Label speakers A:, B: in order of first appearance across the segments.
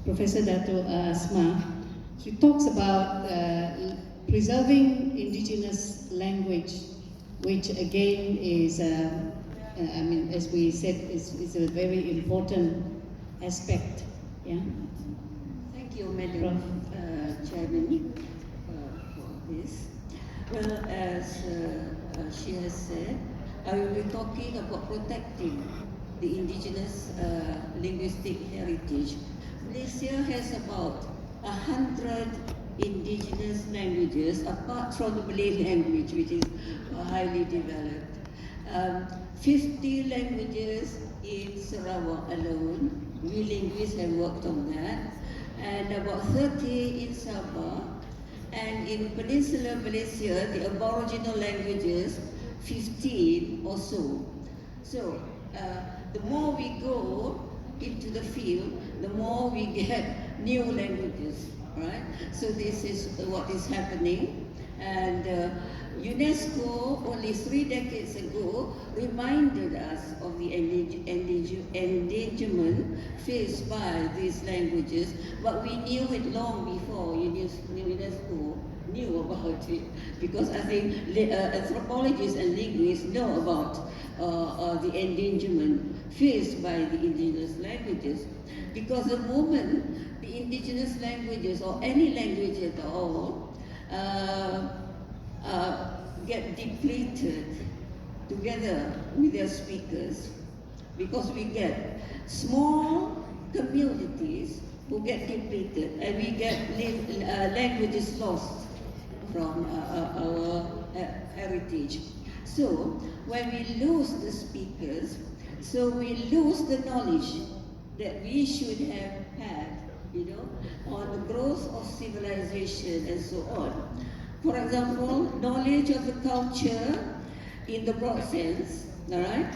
A: Professor Dato Asmah. She talks about preserving indigenous language, which again is, I mean, as we said, is a very important aspect. Yeah.
B: Thank you, Madam Chairman, for this. Well, as she has said, I will be talking about protecting the indigenous linguistic heritage. Malaysia has about 100 indigenous languages, apart from the Malay language, which is highly developed. 50 languages in Sarawak alone. We linguists have worked on that. And about 30 in Sabah. And in Peninsular Malaysia, the Aboriginal languages, 15 or so. So, the more we go into the field, the more we get new languages, right? So this is what is happening. And UNESCO, only 3 decades ago, reminded us of the endangerment faced by these languages, but we knew it long before UNESCO knew about it, because I think anthropologists and linguists know about the endangerment faced by the indigenous languages. Because the moment the indigenous languages, or any language at all, get depleted together with their speakers, because we get small communities who get depleted, and we get languages lost from our heritage. So when we lose the speakers, so we lose the knowledge that we should have had, you know, on the growth of civilization and so on. For example, knowledge of the culture in the broad sense, all right,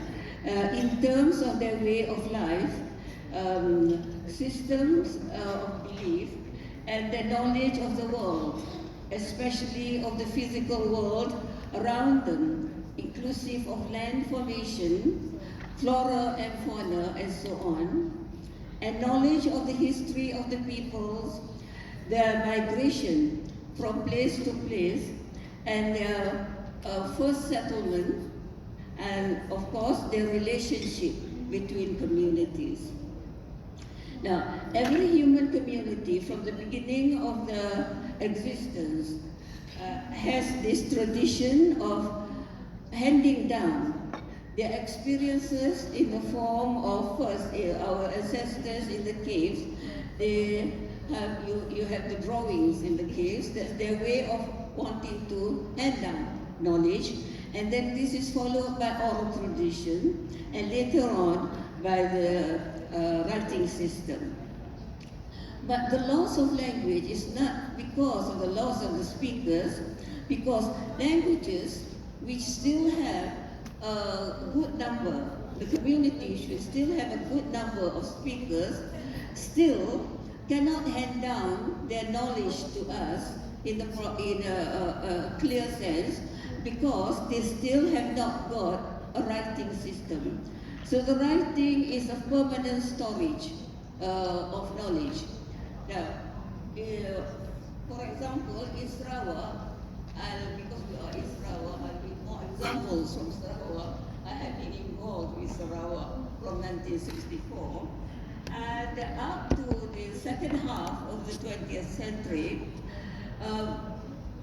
B: in terms of their way of life, systems of belief, and the knowledge of the world, especially of the physical world around them, inclusive of land formation, flora and fauna, and so on, and knowledge of the history of the peoples, their migration from place to place, and their first settlement, and of course their relationship between communities. Now, every human community from the beginning of the existence has this tradition of handing down their experiences in the form of, first, our ancestors in the caves. They have, you have the drawings in the caves. That's their way of wanting to hand down knowledge. And then this is followed by oral tradition, and later on by the writing system. But the loss of language is not because of the loss of the speakers, because languages which still have a good number, the community should still have a good number of speakers, still cannot hand down their knowledge to us in a clear sense, because they still have not got a writing system. So the writing is a permanent storage of knowledge. Now, for example, in Sarawak, because we are in Sarawak, I'll give more examples from Sarawak. I have been involved with Sarawak from 1964. And up to the second half of the 20th century,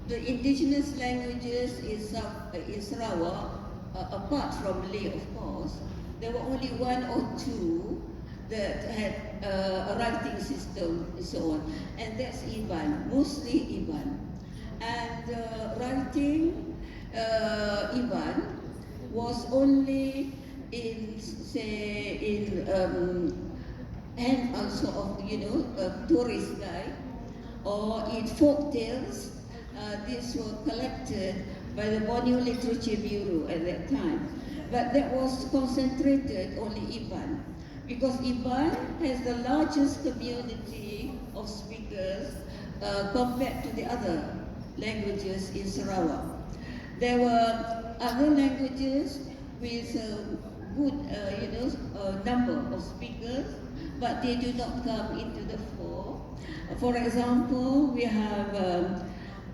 B: the indigenous languages in Sarawak, apart from Malay, of course, there were only 1 or 2 that had a writing system and so on. And that's Iban, mostly Iban. And writing Iban was only in, say, in and also of, you know, a tourist guide, or in folk tales. These were collected by the Borneo Literature Bureau at that time. But that was concentrated only Iban, because Iban has the largest community of speakers compared to the other languages in Sarawak. There were other languages with a good number of speakers, but they do not come into the fore For example, we have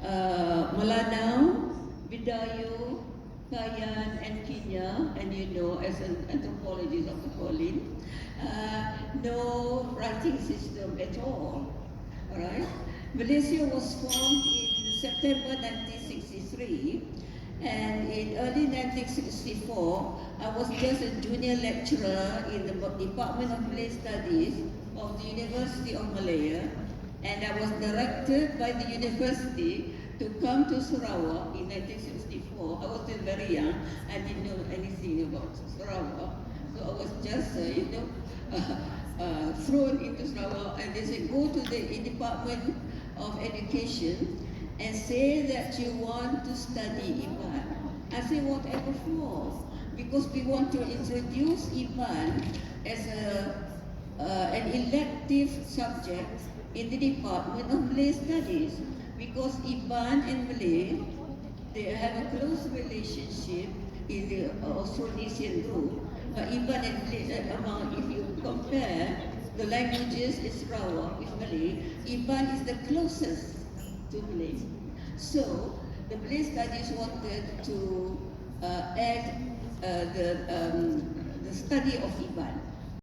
B: Malanao, Bidayo, Kayan, and Kenya, and you know, as an anthropologist of the Colin, no writing system at all. Alright? Malaysia was formed in September 1963, and in early 1964, I was just a junior lecturer in the Department of Malay Studies of the University of Malaya, and I was directed by the university to come to Sarawak in 1964. I was still very young. I didn't know anything about Sarawak. So I was just, thrown into Sarawak, and they said, go to the Department of Education and say that you want to study Iban. I said, whatever for? Because we want to introduce Iban as an elective subject in the Department of Malay Studies. Because Iban and Malay, they have a close relationship in the Austronesian group. But Iban and Malay, if you compare the languages in Sarawak with Malay, Iban is the closest to Malay. So the Malay Studies wanted to add the study of Iban.